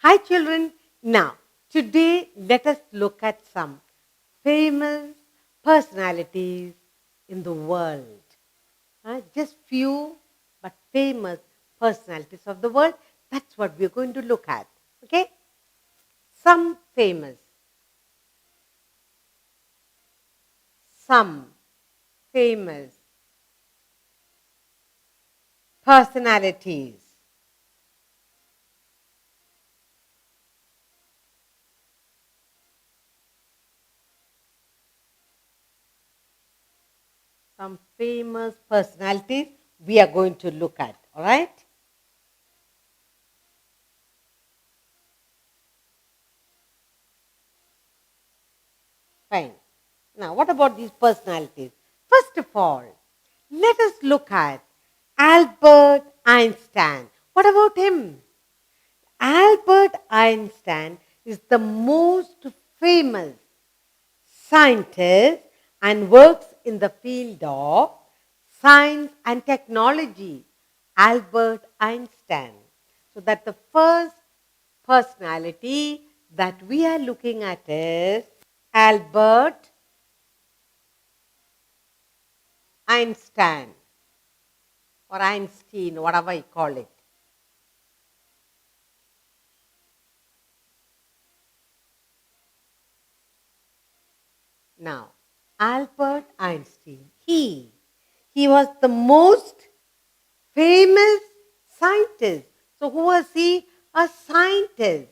Hi children, now today let us look at some famous personalities in the world. Just few but famous personalities of the world. That's what we're going to look at. Okay? Some some famous personalities. Some famous personalities we are going to look at. All right? Fine. Now, what about these personalities? First of all, let us look at Albert Einstein. What about him? Albert Einstein is the most famous scientist and works in the field of science and technology. Albert Einstein. So that the first personality that we are looking at is Albert Einstein or Einstein, whatever you call it. Now, Albert Einstein, he was the most famous scientist. So who was he? A scientist.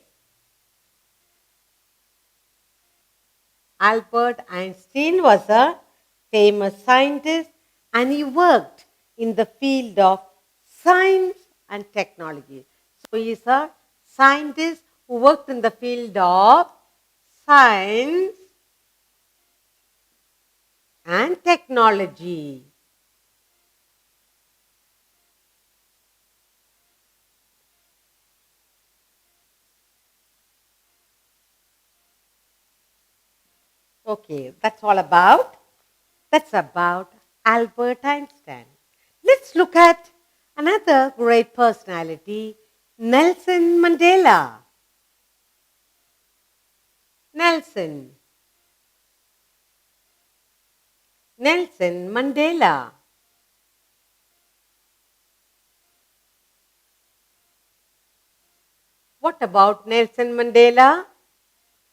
Albert Einstein was a famous scientist and he worked in the field of science and technology. So he is a scientist who worked in the field of science and technology. Okay, that's about Albert Einstein. Let's look at another great personality, Nelson Mandela. Nelson Mandela. What about Nelson Mandela?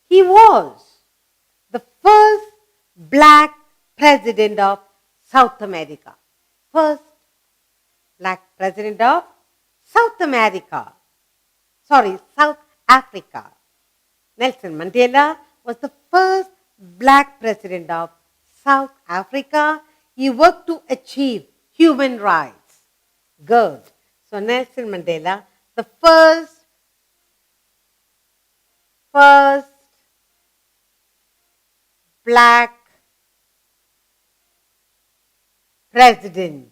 He was the first black president of South America. First black president of South America. Sorry, South Africa. Nelson Mandela was the first black president of South Africa. He worked to achieve human rights. Good. So Nelson Mandela, the first black president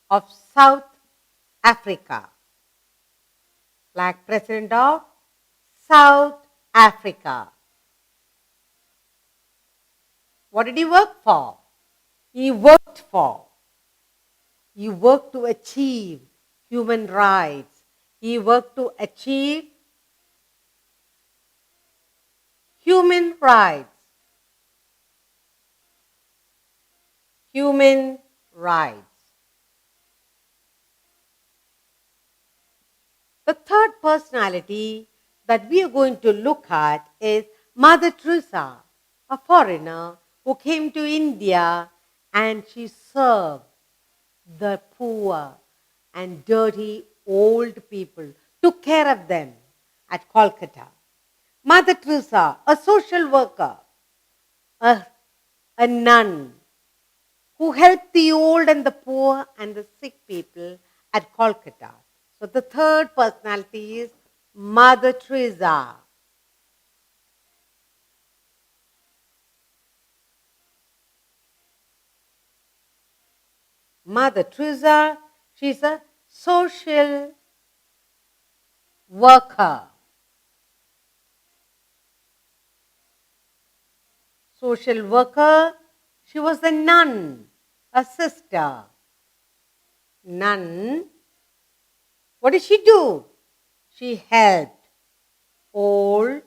of South Africa. Black president of South Africa. What did he work for? He worked to achieve human rights. He worked to achieve human rights. Human rights. The third personality that we are going to look at is Mother Teresa, a foreigner who came to India and she served the poor and dirty old people, took care of them at Kolkata. Mother Teresa, a social worker, a nun who helped the old and the poor and the sick people at Kolkata. So the third personality is Mother Teresa. Mother Teresa, she's a social worker. Social worker, she was a nun, a sister. Nun What did she do? She helped old,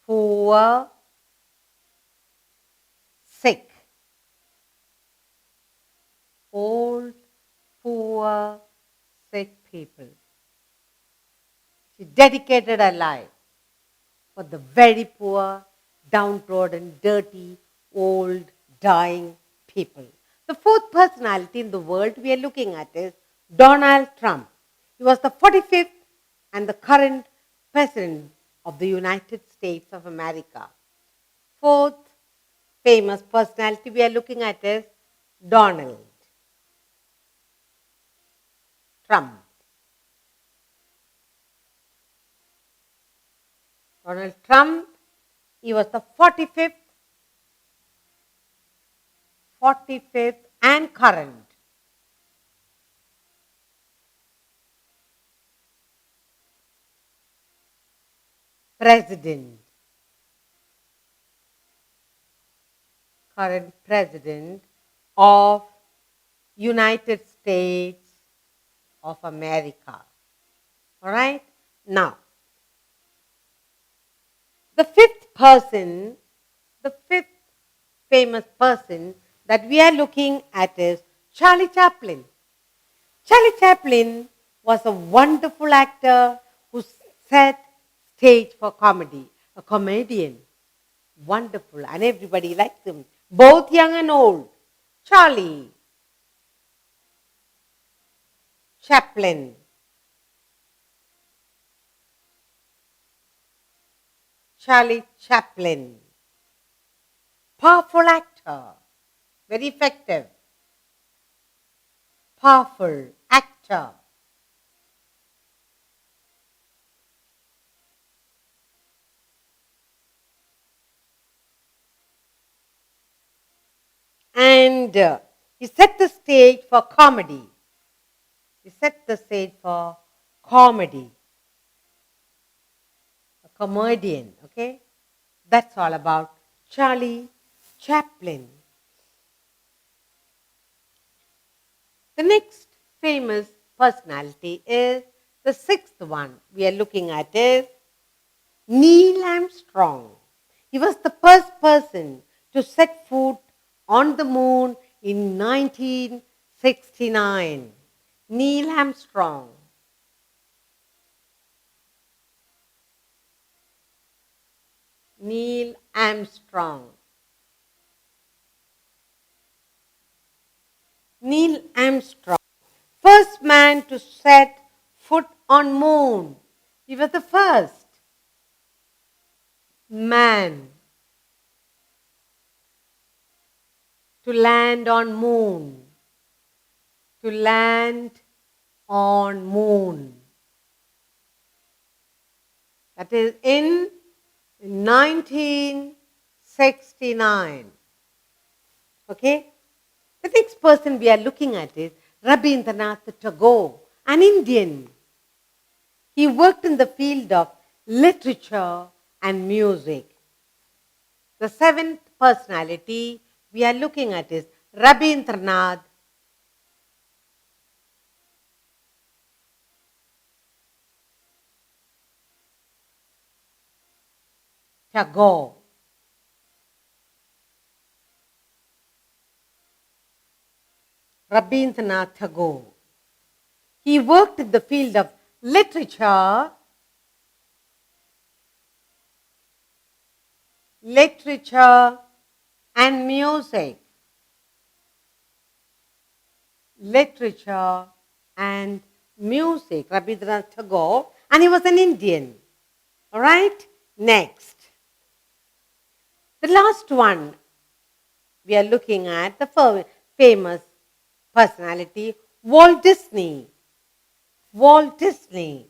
poor, sick. Old, poor, sick people. She dedicated her life for the very poor, downtrodden, dirty, old, dying people. The fourth personality in the world we are looking at is Donald Trump. He was the 45th and the current president of the United States of America. Fourth famous personality we are looking at is Donald Trump. Donald Trump, he was the 45th and current president, of United States of America. All right? Now, the fifth famous person that we are looking at is Charlie Chaplin. Charlie Chaplin was a wonderful actor who set stage for comedy, a comedian. Wonderful, and everybody liked him, both young and old. Charlie Chaplin. Charlie Chaplin. Powerful actor, very effective. Powerful actor. And he set the stage for comedy. A comedian, okay? That's all about Charlie Chaplin. The next famous personality is the sixth one we are looking at is Neil Armstrong. He was the first person to set foot on the moon in 1969. Neil Armstrong. Neil Armstrong. Neil Armstrong, first man to set foot on moon. He was the first man to land on moon. To land on moon. That is in 1969. Okay? The next person we are looking at is Rabindranath Tagore, an Indian. He worked in the field of literature and music. The seventh personality we are looking at is Rabindranath Tagore. Rabindranath Tagore. He worked in the field of literature and music. Literature and music. Rabindranath Tagore. And he was an Indian. All right? Next. The last one we are looking at, the famous personality, Walt Disney. Walt Disney.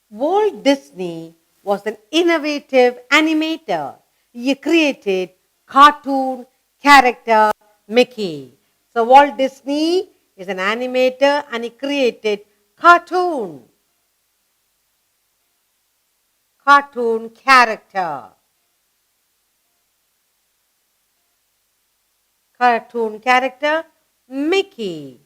Walt Disney was an innovative animator. He created cartoon character Mickey. So Walt Disney is an animator and he created cartoon character. cartoon character? Mickey.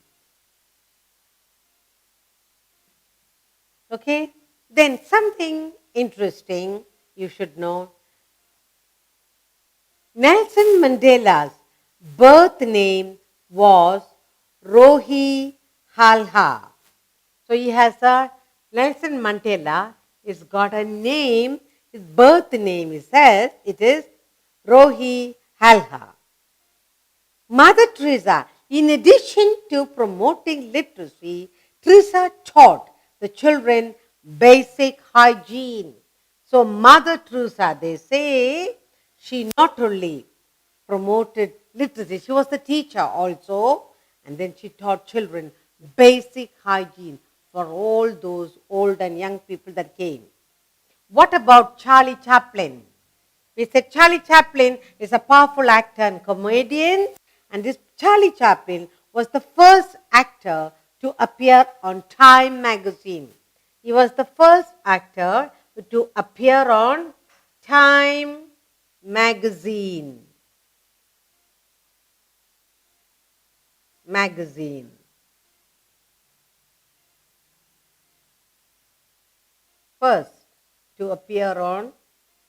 Okay? Then something interesting you should know. Nelson Mandela's birth name was Rohi Halha. So he has a Nelson Mandela has got a name, his birth name he says it is Rohi Halha. Mother Teresa, in addition to promoting literacy, Teresa taught the children basic hygiene. So Mother Teresa, they say, she not only promoted literacy, she was the teacher also, and then she taught children basic hygiene for all those old and young people that came. What about Charlie Chaplin? We said Charlie Chaplin is a powerful actor and comedian, and this Charlie Chaplin was the first actor to appear on Time magazine. He was the first actor to appear on Time magazine. First to appear on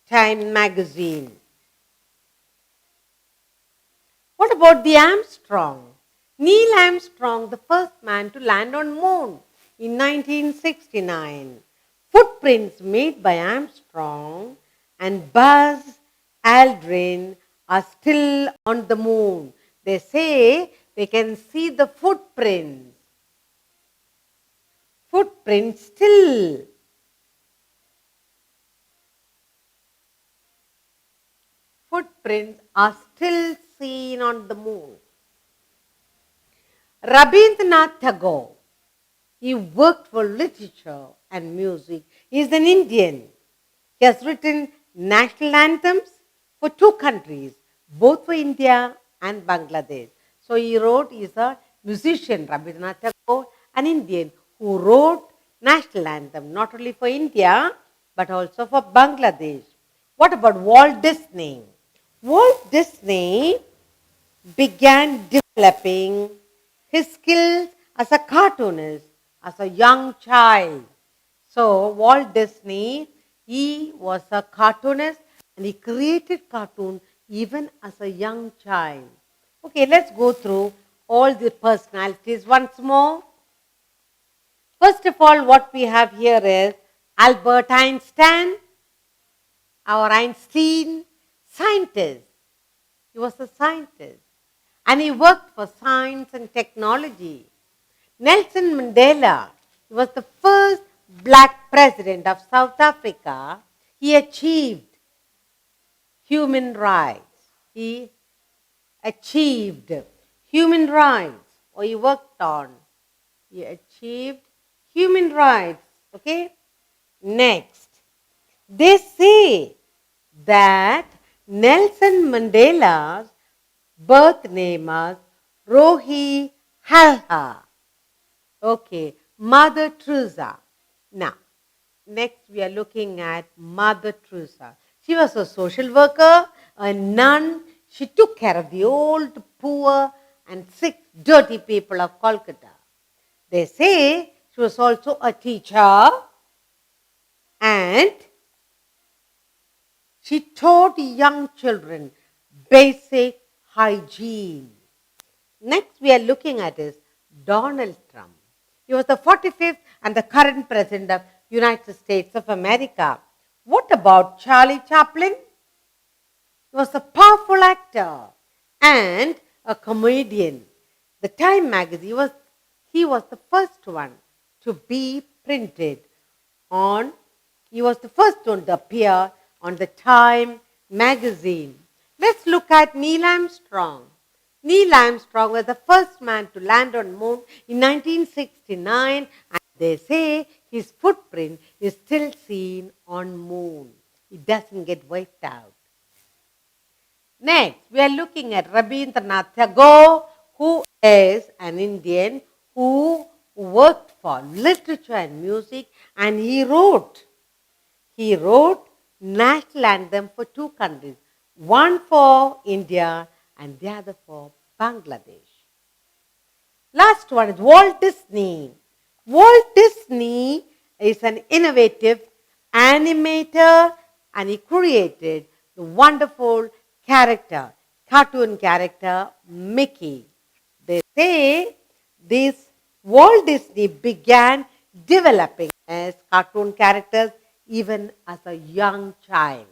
Time magazine. What about the Armstrong? Neil Armstrong, the first man to land on moon in 1969. Footprints made by Armstrong and Buzz Aldrin are still on the moon. They say they can see the footprints. Footprints still. Footprints are still seen on the moon. Rabindranath Tagore, he worked for literature and music. He is an Indian. He has written national anthems for two countries, both for India and Bangladesh. So he is a musician, Rabindranath Tagore, an Indian who wrote national anthem not only for India but also for Bangladesh. What about Walt Disney? Walt Disney began developing his skills as a cartoonist as a young child. So Walt Disney, he was a cartoonist and he created cartoons even as a young child. Okay, let's go through all the personalities once more. First of all, what we have here is Albert Einstein, our Einstein, scientist. He was a scientist and he worked for science and technology. Nelson Mandela, he was the first black president of South Africa. He achieved human rights. He achieved human rights, or he worked on. He achieved human rights. Okay? Next, they say that Nelson Mandela's birth name was Rohi Halha. Okay, Mother Teresa. Now, next we are looking at Mother Teresa. She was a social worker, a nun. She took care of the old, poor and sick, dirty people of Kolkata. They say she was also a teacher and she taught young children basic hygiene. Next we are looking at is Donald Trump. He was the 45th and the current president of United States of America. What about Charlie Chaplin? He was a powerful actor and a comedian. The Time magazine, he was the first one to be printed on, he was the first one to appear on the Time magazine. Let's look at Neil Armstrong. Neil Armstrong was the first man to land on the moon in 1969 and they say his footprint is still seen on moon. It doesn't get wiped out. Next, we are looking at Rabindranath Tagore, who is an Indian who worked for literature and music and he wrote national anthem for two countries, one for India and the other for Bangladesh. Last one is Walt Disney. Walt Disney is an innovative animator and he created the wonderful character, cartoon character Mickey. They say this Walt Disney began developing as cartoon characters even as a young child.